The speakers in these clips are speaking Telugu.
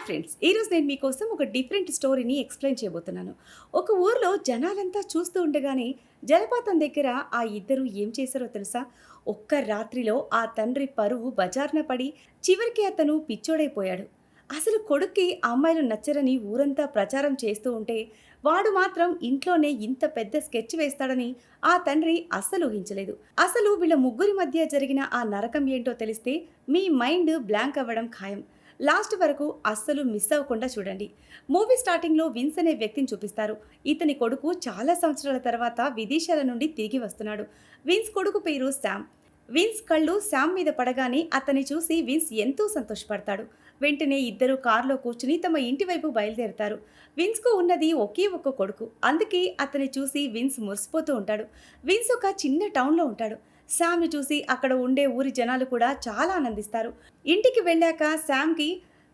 ఫ్రెండ్స్, ఈరోజు నేను మీకోసం ఒక డిఫరెంట్ స్టోరీని ఎక్స్ప్లెయిన్ చేయబోతున్నాను. ఒక ఊర్లో జనాలంతా చూస్తూ ఉండగానే జలపాతం దగ్గర ఆ ఇద్దరు ఏం చేశారో తెలుసా? ఒక్క రాత్రిలో ఆ తండ్రి పరువు బజార్న పడి చివరికి అతను పిచ్చోడైపోయాడు. అసలు కొడుక్కి అమ్మాయిలు నచ్చరని ఊరంతా ప్రచారం చేస్తూ ఉంటే వాడు మాత్రం ఇంట్లోనే ఇంత పెద్ద స్కెచ్ వేస్తాడని ఆ తండ్రి అస్సలు ఊహించలేదు. అసలు వీళ్ళ ముగ్గురి మధ్య జరిగిన ఆ నరకం ఏంటో తెలిస్తే మీ మైండ్ బ్లాంక్ అవ్వడం ఖాయం. లాస్ట్ వరకు అస్సలు మిస్ అవ్వకుండా చూడండి. మూవీ స్టార్టింగ్లో విన్స్ అనే వ్యక్తిని చూపిస్తారు. ఇతని కొడుకు చాలా సంవత్సరాల తర్వాత విదేశాల నుండి తిరిగి వస్తున్నాడు. విన్స్ కొడుకు పేరు శామ్. విన్స్ కళ్ళు శామ్ మీద పడగానే అతన్ని చూసి విన్స్ ఎంతో సంతోషపడతాడు. వెంటనే ఇద్దరు కారులో కూర్చుని తమ ఇంటి వైపు బయలుదేరుతారు. విన్స్కు ఉన్నది ఒకే ఒక్క కొడుకు, అందుకే అతన్ని చూసి విన్స్ మురిసిపోతూ ఉంటాడు. విన్స్ ఒక చిన్న టౌన్లో ఉంటాడు. శామ్ని చూసి అక్కడ ఉండే ఊరి జనాలు కూడా చాలా ఆనందిస్తారు. ఇంటికి వెళ్ళాక శామ్కి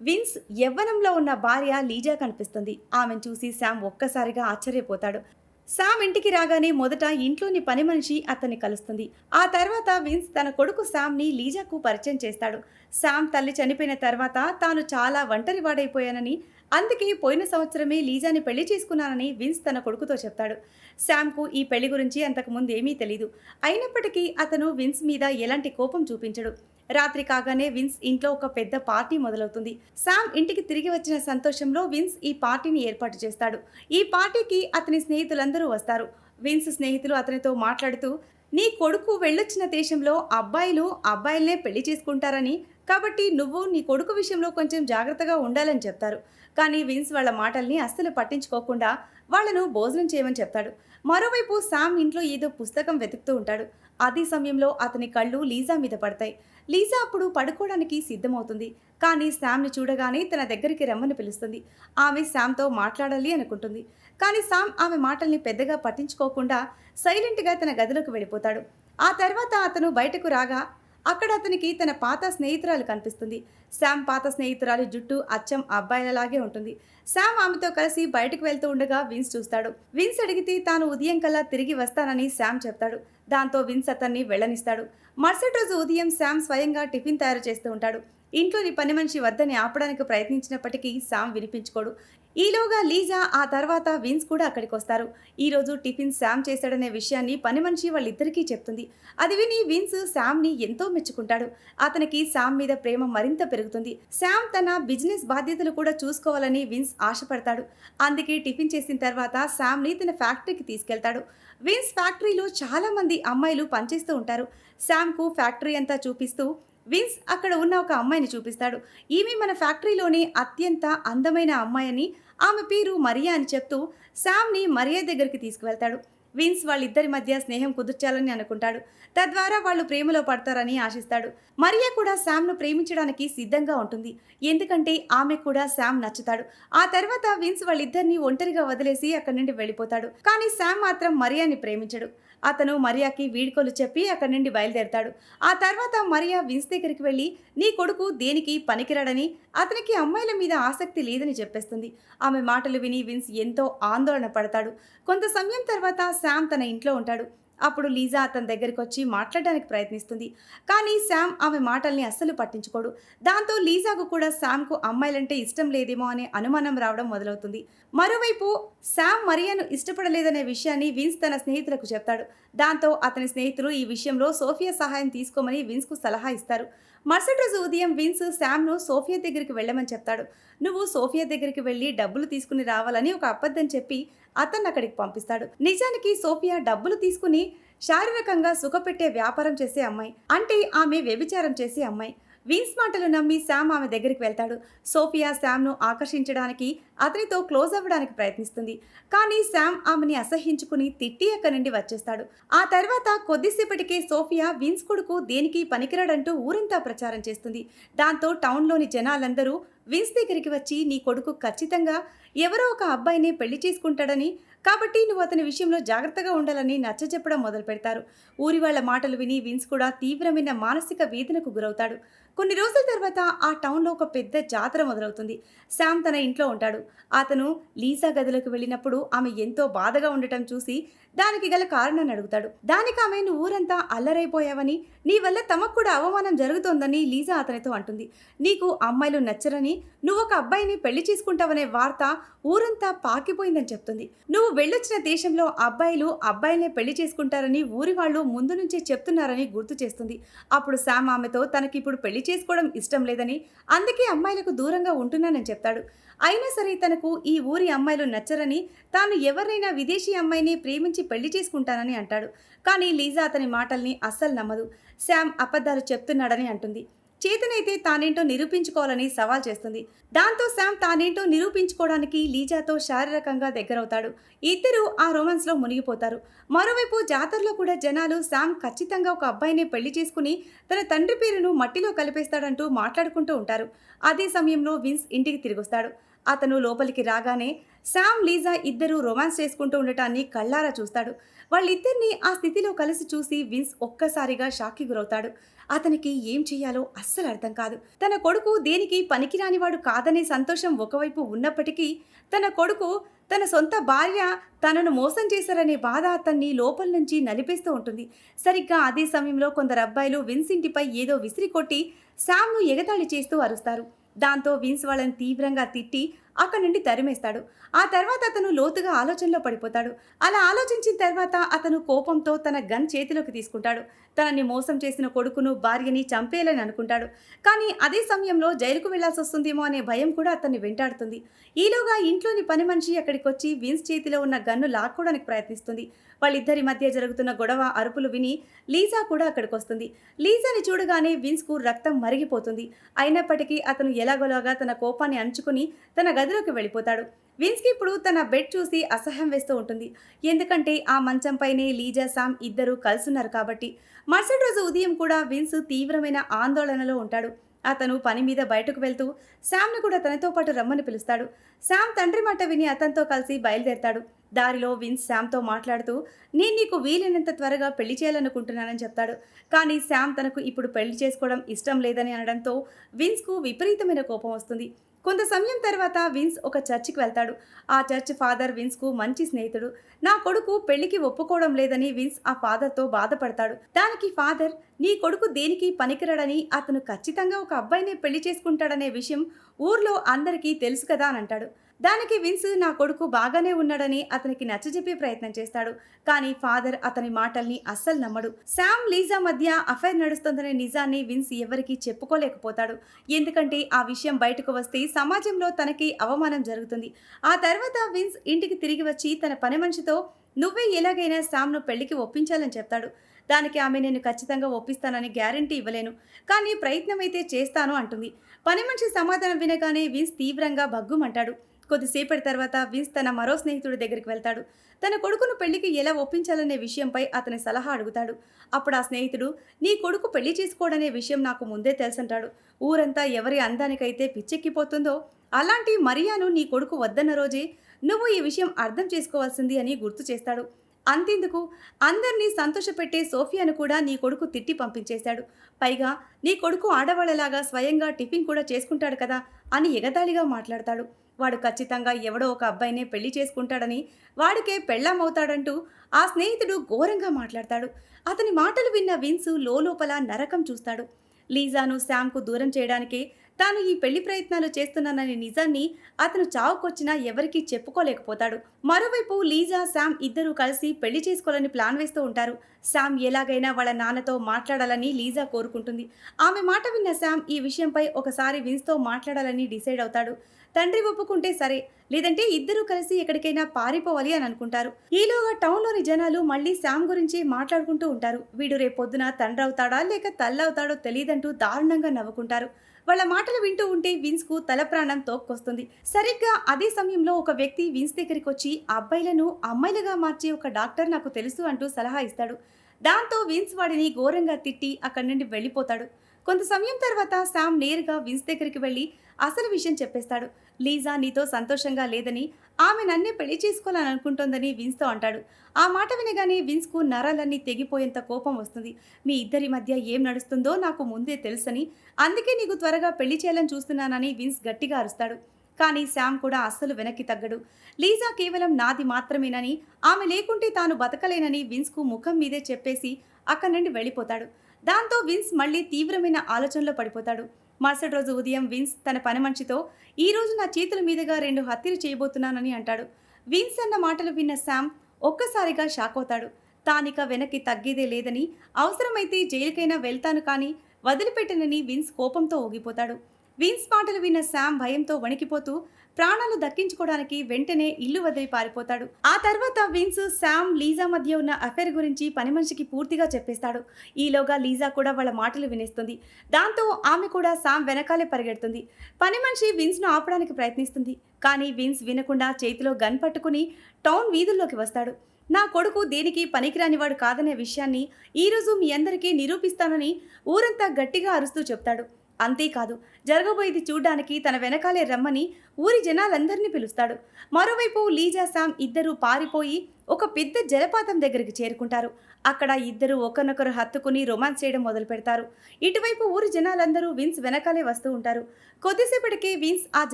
విన్స్ యవ్వనంలో ఉన్న భార్య లీజా కనిపిస్తుంది. ఆమెను చూసి శామ్ ఒక్కసారిగా ఆశ్చర్యపోతాడు. శామ్ ఇంటికి రాగానే మొదట ఇంట్లోని పని మనిషి అతన్ని కలుస్తుంది. ఆ తర్వాత విన్స్ తన కొడుకు శామ్ని లీజాకు పరిచయం చేస్తాడు. శామ్ తల్లి చనిపోయిన తర్వాత తాను చాలా ఒంటరివాడైపోయానని, అందుకే పోయిన సంవత్సరమే లీజాని పెళ్లి చేసుకున్నానని విన్స్ తన కొడుకుతో చెప్తాడు. శామ్కు ఈ పెళ్లి గురించి అంతకుముందు ఏమీ తెలీదు. అయినప్పటికీ అతను విన్స్ మీద ఎలాంటి కోపం చూపించడు. రాత్రి కాగానే విన్స్ ఇంట్లో ఒక పెద్ద పార్టీ మొదలవుతుంది. శామ్ ఇంటికి తిరిగి వచ్చిన సంతోషంలో విన్స్ ఈ పార్టీని ఏర్పాటు చేస్తాడు. ఈ పార్టీకి అతని స్నేహితులందరూ వస్తారు. విన్స్ స్నేహితులు అతనితో మాట్లాడుతూ, నీ కొడుకు వెళ్ళొచ్చిన దేశంలో అబ్బాయిలు అబ్బాయిలనే పెళ్లి చేసుకుంటారని, కాబట్టి నువ్వు నీ కొడుకు విషయంలో కొంచెం జాగ్రత్తగా ఉండాలని చెప్తారు. కానీ విన్స్ వాళ్ళ మాటల్ని అస్సలు పట్టించుకోకుండా వాళ్లను భోజనం చేయమని చెప్తాడు. మరోవైపు శామ్ ఇంట్లో ఏదో పుస్తకం వెతుకుతూ ఉంటాడు. అదే సమయంలో అతని కళ్ళు లీజా మీద పడతాయి. లీజా అప్పుడు పడుకోవడానికి సిద్ధమవుతుంది. కానీ శామ్ని చూడగానే తన దగ్గరికి రమ్మని పిలుస్తుంది. ఆమె శామ్తో మాట్లాడాలి అనుకుంటుంది. కానీ శామ్ ఆమె మాటల్ని పెద్దగా పట్టించుకోకుండా సైలెంట్గా తన గదిలోకి వెళ్ళిపోతాడు. ఆ తర్వాత అతను బయటకు రాగా అక్కడ అతనికి తన పాత స్నేహితురాలు కనిపిస్తుంది. శామ్ పాత స్నేహితురాలి జుట్టు అచ్చం అబ్బాయిలలాగే ఉంటుంది. శామ్ ఆమెతో కలిసి బయటకు వెళ్తూ ఉండగా విన్స్ చూస్తాడు. విన్స్ అడిగితే తాను ఉదయం కల్లా తిరిగి వస్తానని శామ్ చెప్తాడు. దాంతో విన్స్ అతన్ని వెళ్ళనిస్తాడు. మరుసటి రోజు ఉదయం శామ్ స్వయంగా టిఫిన్ తయారు చేస్తూ ఉంటాడు. ఇంట్లోని పని మనిషి వద్దని ఆపడానికి ప్రయత్నించినప్పటికీ శామ్ వినిపించుకోడు. ఈలోగా లీజా ఆ తర్వాత విన్స్ కూడా అక్కడికి వస్తారు. ఈరోజు టిఫిన్ శామ్ చేశాడనే విషయాన్ని పని మనిషి వాళ్ళిద్దరికీ చెప్తుంది. అది విని విన్స్ శామ్ని ఎంతో మెచ్చుకుంటాడు. అతనికి శామ్ మీద ప్రేమ మరింత పెరుగుతుంది. శామ్ తన బిజినెస్ బాధ్యతలు కూడా చూసుకోవాలని విన్స్ ఆశపడతాడు. అందుకే టిఫిన్ చేసిన తర్వాత శామ్ని తన ఫ్యాక్టరీకి తీసుకెళ్తాడు. విన్స్ ఫ్యాక్టరీలో చాలా మంది అమ్మాయిలు పనిచేస్తూ ఉంటారు. శామ్కు ఫ్యాక్టరీ అంతా చూపిస్తూ విన్స్ అక్కడ ఉన్న ఒక అమ్మాయిని చూపిస్తాడు. ఈమె మన ఫ్యాక్టరీలోనే అత్యంత అందమైన అమ్మాయిని, ఆమె పేరు మరియా అని చెప్తూ శామ్ని మరియా దగ్గరికి తీసుకువెళ్తాడు. విన్స్ వాళ్ళిద్దరి మధ్య స్నేహం కుదుర్చాలని అనుకుంటాడు. తద్వారా వాళ్ళు ప్రేమలో పడతారని ఆశిస్తాడు. మరియా కూడా శామ్ను ప్రేమించడానికి సిద్ధంగా ఉంటుంది. ఎందుకంటే ఆమె కూడా శామ్ నచ్చుతాడు. ఆ తర్వాత విన్స్ వాళ్ళిద్దరిని ఒంటరిగా వదిలేసి అక్కడి నుండి వెళ్ళిపోతాడు. కానీ శామ్ మాత్రం మరియాని ప్రేమించడు. అతను మరియాకి వీడ్కోలు చెప్పి అక్కడి నుండి బయలుదేరతాడు. ఆ తర్వాత మరియా విన్స్ దగ్గరికి వెళ్ళి నీ కొడుకు దేనికి పనికిరాడని, అతనికి అమ్మాయిల మీద ఆసక్తి లేదని చెప్పేస్తుంది. ఆమె మాటలు విని విన్స్ ఎంతో ఆందోళన పడతాడు. కొంత సమయం తర్వాత శామ్ తన ఇంట్లో ఉంటాడు. అప్పుడు లీజా అతని దగ్గరికి వచ్చి మాట్లాడడానికి ప్రయత్నిస్తుంది. కానీ శామ్ ఆమె మాటల్ని అస్సలు పట్టించుకోడు. దాంతో లీజాకు కూడా శామ్కు అమ్మాయిలంటే ఇష్టం లేదేమో అనే అనుమానం రావడం మొదలవుతుంది. మరోవైపు శామ్ మరియాను ఇష్టపడలేదనే విషయాన్ని విన్స్ తన స్నేహితులకు చెప్తాడు. దాంతో అతని స్నేహితులు ఈ విషయంలో సోఫియా సహాయం తీసుకోమని విన్స్కు సలహా ఇస్తారు. మరుసటి రోజు ఉదయం విన్స్ శామ్ను సోఫియా దగ్గరికి వెళ్ళమని చెప్తాడు. నువ్వు సోఫియా దగ్గరికి వెళ్ళి డబ్బులు తీసుకుని రావాలని ఒక అబద్ధం చెప్పి అతన్ని అక్కడికి పంపిస్తాడు. నిజానికి సోఫియా డబ్బులు తీసుకుని శారీరకంగా సుఖపెట్టే వ్యాపారం చేసే అమ్మాయి, అంటే ఆమె వ్యభిచారం చేసే అమ్మాయి. విన్స్ మాటలు నమ్మి శామ్ ఆమె దగ్గరికి వెళ్తాడు. సోఫియా శామ్ను ఆకర్షించడానికి అతనితో క్లోజ్ అవ్వడానికి ప్రయత్నిస్తుంది. కానీ శామ్ ఆమెని అసహ్యించుకుని తిట్టి అక్కడి నుండి వచ్చేస్తాడు. ఆ తర్వాత కొద్దిసేపటికే సోఫియా విన్స్ కొడుకు దేనికి పనికిరాడంటూ ఊరంతా ప్రచారం చేస్తుంది. దాంతో టౌన్లోని జనాలందరూ విన్స్ దగ్గరికి వచ్చి నీ కొడుకు ఖచ్చితంగా ఎవరో ఒక అబ్బాయిని పెళ్లి చేసుకుంటాడని, కాబట్టి నువ్వు అతని విషయంలో జాగ్రత్తగా ఉండాలని నచ్చజెప్పడం మొదలు పెడతారు. ఊరి వాళ్ల మాటలు విని విన్స్ కూడా తీవ్రమైన మానసిక వేదనకు గురవుతాడు. కొన్ని రోజుల తర్వాత ఆ టౌన్‌లో ఒక పెద్ద జాతర మొదలవుతుంది. శామ్ తన ఇంట్లో ఉంటాడు. అతను లీజా గదిలోకి వెళ్ళినప్పుడు ఆమె ఎంతో బాధగా ఉండటం చూసి దానికి గల కారణాన్ని అడుగుతాడు. దానికామె "నువ్వు ఊరంతా అల్లరైపోయావని, నీ వల్ల తమకు కూడా అవమానం జరుగుతోందని" లీజా అతనితో అంటుంది. "నీకు అమ్మాయిలు నచ్చరని, నువ్వొక అబ్బాయిని పెళ్లి చేసుకుంటావనే వార్త ఊరంతా పాకిపోయిందని చెప్తుంది. నువ్వు వెళ్ళొచ్చిన దేశంలో అబ్బాయిలు అబ్బాయిలనే పెళ్లి చేసుకుంటారని ఊరి వాళ్ళు ముందు నుంచే చెప్తున్నారని గుర్తు చేస్తుంది. అప్పుడు శామ్ ఆమెతో తనకిప్పుడు పెళ్లి చేసుకోవడం ఇష్టం లేదని, అందుకే అమ్మాయిలకు దూరంగా ఉంటున్నానని చెప్తాడు. అయినా సరే తనకు ఈ ఊరి అమ్మాయిలు నచ్చరని, తాను ఎవరినైనా విదేశీ అమ్మాయిని ప్రేమించి పెళ్లి చేసుకుంటానని అంటాడు. కానీ లీజా అతని మాటల్ని అస్సలు నమ్మదు. శామ్ అబద్ధాలు చెప్తున్నాడని అంటుంది. చేతనైతే తానేంటో నిరూపించుకోవాలని సవాల్ చేస్తుంది. దాంతో శామ్ తానేంటో నిరూపించుకోవడానికి లీజాతో శారీరకంగా దగ్గరవుతాడు. ఇద్దరూ ఆ రొమాన్స్లో మునిగిపోతారు. మరోవైపు జాతరలో కూడా జనాలు శామ్ ఖచ్చితంగా ఒక అబ్బాయినే పెళ్లి చేసుకుని తన తండ్రి పేరును మట్టిలో కలిపేస్తాడంటూ మాట్లాడుకుంటూ ఉంటారు. అదే సమయంలో విన్స్ ఇంటికి తిరిగొస్తాడు. అతను లోపలికి రాగానే శామ్ లీజా ఇద్దరూ రొమాన్స్ చేసుకుంటూ ఉండటాన్ని కళ్ళారా చూస్తాడు. వాళ్ళిద్దరినీ ఆ స్థితిలో కలిసి చూసి విన్స్ ఒక్కసారిగా షాక్కి గురవుతాడు. అతనికి ఏం చెయ్యాలో అస్సలు అర్థం కాదు. తన కొడుకు దేనికి పనికిరానివాడు కాదనే సంతోషం ఒకవైపు ఉన్నప్పటికీ, తన కొడుకు తన సొంత భార్య తనను మోసం చేశారనే బాధ అతన్ని లోపల నుంచి నలిపేస్తూ ఉంటుంది. సరిగ్గా అదే సమయంలో కొందరు అబ్బాయిలు విన్స్ ఇంటిపై ఏదో విసిరి కొట్టి శామ్ను ఎగతాళి చేస్తూ అరుస్తారు. దాంతో విన్స్ వాళ్ళని తీవ్రంగా తిట్టి అక్కడి నుండి తరిమేస్తాడు. ఆ తర్వాత అతను లోతుగా ఆలోచనలో పడిపోతాడు. అలా ఆలోచించిన తర్వాత అతను కోపంతో తన గన్ చేతిలోకి తీసుకుంటాడు. తనని మోసం చేసిన కొడుకును భార్యని చంపేయాలని అనుకుంటాడు. కానీ అదే సమయంలో జైలుకు వెళ్లాల్సి వస్తుందేమో అనే భయం కూడా అతన్ని వెంటాడుతుంది. ఈలోగా ఇంట్లోని పని మనిషి అక్కడికి వచ్చి విన్స్ చేతిలో ఉన్న గన్ను లాక్కోవడానికి ప్రయత్నిస్తుంది. వాళ్ళిద్దరి మధ్య జరుగుతున్న గొడవ అరుపులు విని లీజా కూడా అక్కడికి వస్తుంది. లీజాని చూడగానే విన్స్కు రక్తం మరిగిపోతుంది. అయినప్పటికీ అతను ఎలాగోలాగా తన కోపాన్ని అణుచుకుని తన గదిలోకి వెళ్ళిపోతాడు. విన్స్కి ఇప్పుడు తన బెడ్ చూసి అసహ్యం వేస్తూ ఉంటుంది. ఎందుకంటే ఆ మంచంపైనే లీజా శామ్ ఇద్దరూ కలుసున్నారు కాబట్టి. మరుసటి రోజు ఉదయం కూడా విన్స్ తీవ్రమైన ఆందోళనలో ఉంటాడు. అతను పని మీద బయటకు వెళ్తూ శామ్ను కూడా తనతో పాటు రమ్మని పిలుస్తాడు. శామ్ తండ్రి మాట విని అతనితో కలిసి బయలుదేరతాడు. దారిలో విన్స్ శామ్తో మాట్లాడుతూ "నేను నీకు వీలైనంత త్వరగా పెళ్లి చేయాలనుకుంటున్నానని చెప్తాడు. కానీ శామ్ తనకు ఇప్పుడు పెళ్లి చేసుకోవడం ఇష్టం లేదని అనడంతో విన్స్కు విపరీతమైన కోపం వస్తుంది. కొంత సమయం తర్వాత విన్స్ ఒక చర్చికి వెళ్తాడు. ఆ చర్చ్ ఫాదర్ విన్స్కు మంచి స్నేహితుడు. నా కొడుకు పెళ్లికి ఒప్పుకోవడం లేదని విన్స్ ఆ ఫాదర్తో బాధపడతాడు. దానికి ఫాదర్ "నీ కొడుకు దేనికి పనికిరాడని, అతను ఖచ్చితంగా ఒక అబ్బాయినే పెళ్లి చేసుకుంటాడనే విషయం ఊర్లో అందరికీ తెలుసు కదా" అని అంటాడు. దానికి విన్స్ నా కొడుకు బాగానే ఉన్నాడని అతనికి నచ్చజెప్పే ప్రయత్నం చేస్తాడు. కానీ ఫాదర్ అతని మాటల్ని అస్సలు నమ్మడు. శామ్ లీజా మధ్య అఫైర్ నడుస్తుందనే నిజాన్ని విన్స్ ఎవరికీ చెప్పుకోలేకపోతాడు. ఎందుకంటే ఆ విషయం బయటకు వస్తే సమాజంలో తనకి అవమానం జరుగుతుంది. ఆ తర్వాత విన్స్ ఇంటికి తిరిగి వచ్చి తన పని మనిషితో "నువ్వే ఎలాగైనా శామ్ను పెళ్లికి ఒప్పించాలని" చెప్తాడు. దానికి ఆమె "నేను ఖచ్చితంగా ఒప్పిస్తానని గ్యారంటీ ఇవ్వలేను, కానీ ప్రయత్నమైతే చేస్తాను" అంటుంది. పని మనిషి సమాధానం వినగానే విన్స్ తీవ్రంగా భగ్గుమంటాడు. కొద్దిసేపటి తర్వాత విన్స్ తన మరో స్నేహితుడి దగ్గరికి వెళ్తాడు. తన కొడుకును పెళ్లికి ఎలా ఒప్పించాలనే విషయంపై అతని సలహా అడుగుతాడు. అప్పుడు ఆ స్నేహితుడు "నీ కొడుకు పెళ్లి చేసుకోవడనే విషయం నాకు ముందే తెలుసంటాడు. ఊరంతా ఎవరి అందానికైతే పిచ్చెక్కిపోతుందో అలాంటి మరియాను నీ కొడుకు వద్దన్న రోజే నువ్వు ఈ విషయం అర్థం చేసుకోవాల్సింది" అని గుర్తు చేస్తాడు. అంతెందుకు, అందరినీ సంతోషపెట్టే సోఫియాను కూడా నీ కొడుకు తిట్టి పంపించేశాడు. పైగా నీ కొడుకు ఆడవాళ్లలాగా స్వయంగా టిఫిన్ కూడా చేసుకుంటాడు కదా అని ఎగతాళిగా మాట్లాడతాడు. వాడు ఖచ్చితంగా ఎవడో ఒక అబ్బాయినే పెళ్లి చేసుకుంటాడని, వాడికే పెళ్ళామవుతాడంటూ ఆ స్నేహితుడు ఘోరంగా మాట్లాడతాడు. అతని మాటలు విన్న విన్స్ లోపల నరకం చూస్తాడు. లీజాను శామ్కు దూరం చేయడానికే తాను ఈ పెళ్లి ప్రయత్నాలు చేస్తున్నాననే నిజాన్ని అతను చావుకొచ్చినా ఎవరికీ చెప్పుకోలేకపోతాడు. మరోవైపు లీజా శామ్ ఇద్దరూ కలిసి పెళ్లి చేసుకోవాలని ప్లాన్ వేస్తూ ఉంటారు. శామ్ ఎలాగైనా వాళ్ళ నాన్నతో మాట్లాడాలని లీజా కోరుకుంటుంది. ఆమె మాట విన్న శామ్ ఈ విషయంపై ఒకసారి విన్స్తో మాట్లాడాలని డిసైడ్ అవుతాడు. తండ్రి ఒప్పుకుంటే సరే, లేదంటే ఇద్దరూ కలిసి ఎక్కడికైనా పారిపోవాలి అని అనుకుంటారు. ఈలోగా టౌన్లోని జనాలు మళ్ళీ శామ్ గురించి మాట్లాడుకుంటూ ఉంటారు. వీడు రేపొద్దున తండ్రి అవుతాడా లేక తల్లవుతాడో తెలియదంటూ దారుణంగా నవ్వుకుంటారు. వాళ్ళ మాటలు వింటూ ఉంటే విన్స్కు తల ప్రాణం తోక్కొస్తుంది. సరిగ్గా అదే సమయంలో ఒక వ్యక్తి విన్స్ దగ్గరికి వచ్చి అబ్బాయిలను అమ్మాయిలుగా మార్చే ఒక డాక్టర్ నాకు తెలుసు అంటూ సలహా ఇస్తాడు. దాంతో విన్స్ వాడిని ఘోరంగా తిట్టి అక్కడి నుండి వెళ్ళిపోతాడు. కొంత సమయం తర్వాత శామ్ నేరుగా విన్స్ దగ్గరికి వెళ్ళి అసలు విషయం చెప్పేస్తాడు. లీజా నీతో సంతోషంగా లేదని, ఆమె నన్నే పెళ్లి చేసుకోవాలని అనుకుంటోందని విన్స్‌తో అంటాడు. ఆ మాట వినగానే విన్స్‌కు నరాలన్నీ తెగిపోయేంత కోపం వస్తుంది. మీ ఇద్దరి మధ్య ఏం నడుస్తుందో నాకు ముందే తెలుసని, అందుకే నీకు త్వరగా పెళ్లి చేయాలని చూస్తున్నానని విన్స్ గట్టిగా అరుస్తాడు. కానీ శామ్ కూడా అస్సలు వెనక్కి తగ్గడు. లీజా కేవలం నాది మాత్రమేనని, ఆమె లేకుంటే తాను బతకలేనని విన్స్‌కు ముఖం మీదే చెప్పేసి అక్కడి నుండి వెళ్ళిపోతాడు. దాంతో విన్స్ మళ్ళీ తీవ్రమైన ఆలోచనలో పడిపోతాడు. మరుసటి రోజు ఉదయం విన్స్ తన పనిమనిషితో ఈ రోజు నా చేతుల మీదుగా 2 హత్యలు చేయబోతున్నానని అంటాడు. విన్స్ అన్న మాటలు విన్న శామ్ ఒక్కసారిగా షాక్ అవుతాడు. తానిక వెనక్కి తగ్గేదే లేదని, అవసరమైతే జైలుకైనా వెళ్తాను కానీ వదిలిపెట్టనని విన్స్ కోపంతో ఊగిపోతాడు. విన్స్ మాటలు విన్న శామ్ భయంతో వణికిపోతూ ప్రాణాలు దక్కించుకోవడానికి వెంటనే ఇల్లు వదిలి పారిపోతాడు. ఆ తర్వాత విన్స్ శామ్ లీజా మధ్య ఉన్న అఫైర్ గురించి పని మనిషికి పూర్తిగా చెప్పేస్తాడు. ఈలోగా లీజా కూడా వాళ్ళ మాటలు వినేస్తుంది. దాంతో ఆమె కూడా శామ్ వెనకాలే పరిగెడుతుంది. పని మనిషి విన్స్ను ఆపడానికి ప్రయత్నిస్తుంది. కానీ విన్స్ వినకుండా చేతిలో గన్ పట్టుకుని టౌన్ వీధుల్లోకి వస్తాడు. నా కొడుకు దేనికి పనికిరానివాడు కాదనే విషయాన్ని ఈరోజు మీ అందరికీ నిరూపిస్తానని ఊరంతా గట్టిగా అరుస్తూ చెప్తాడు. అంతేకాదు, జరగబోయేది చూడ్డానికి తన వెనకాలే రమ్మని ఊరి జనాలందరినీ పిలుస్తాడు. మరోవైపు లీజా శామ్ ఇద్దరూ పారిపోయి ఒక పెద్ద జలపాతం దగ్గరికి చేరుకుంటారు. అక్కడ ఇద్దరు ఒకరినొకరు హత్తుకుని రొమాన్స్ చేయడం మొదలు పెడతారు. ఇటువైపు ఊరి జనాలందరూ విన్స్ వెనకాలే వస్తూ ఉంటారు. కొద్దిసేపటికే విన్స్ ఆ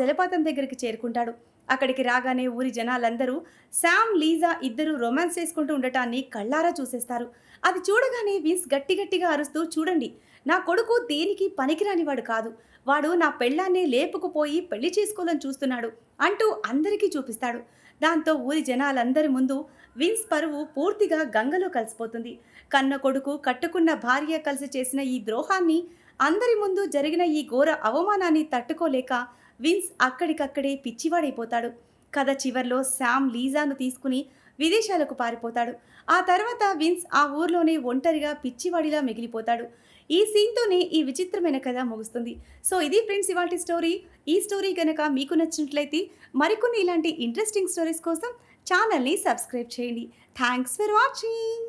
జలపాతం దగ్గరికి చేరుకుంటాడు. అక్కడికి రాగానే ఊరి జనాలందరూ శామ్ లీజా ఇద్దరు రొమాన్స్ చేసుకుంటూ ఉండటాన్ని కళ్ళారా చూసేస్తారు. అది చూడగానే విన్స్ గట్టిగా అరుస్తూ చూడండి, నా కొడుకు దేనికి పనికిరానివాడు కాదు, వాడు నా పెళ్ళాన్నే లేపుకుపోయి పెళ్లి చేసుకోవాలని చూస్తున్నాడు అంటూ అందరికీ చూపిస్తాడు. దాంతో ఊరి జనాలందరి ముందు విన్స్ పరువు పూర్తిగా గంగలో కలిసిపోతుంది. కన్న కొడుకు కట్టుకున్న భార్య కలిసి చేసిన ఈ ద్రోహాన్ని, అందరి ముందు జరిగిన ఈ ఘోర అవమానాన్ని తట్టుకోలేక విన్స్ అక్కడికక్కడే పిచ్చివాడైపోతాడు. కథ చివర్లో శామ్ లీజాను తీసుకుని విదేశాలకు పారిపోతాడు. ఆ తర్వాత విన్స్ ఆ ఊర్లోనే ఒంటరిగా పిచ్చివాడిలా మిగిలిపోతాడు. ఈ సీన్తోనే ఈ విచిత్రమైన కథ ముగుస్తుంది. సో ఇది ఫ్రెండ్స్ ఇవాల్టి స్టోరీ. ఈ స్టోరీ కనుక మీకు నచ్చినట్లయితే మరికొన్ని ఇలాంటి ఇంట్రెస్టింగ్ స్టోరీస్ కోసం ఛానల్ని సబ్స్క్రైబ్ చేయండి. Thanks for watching.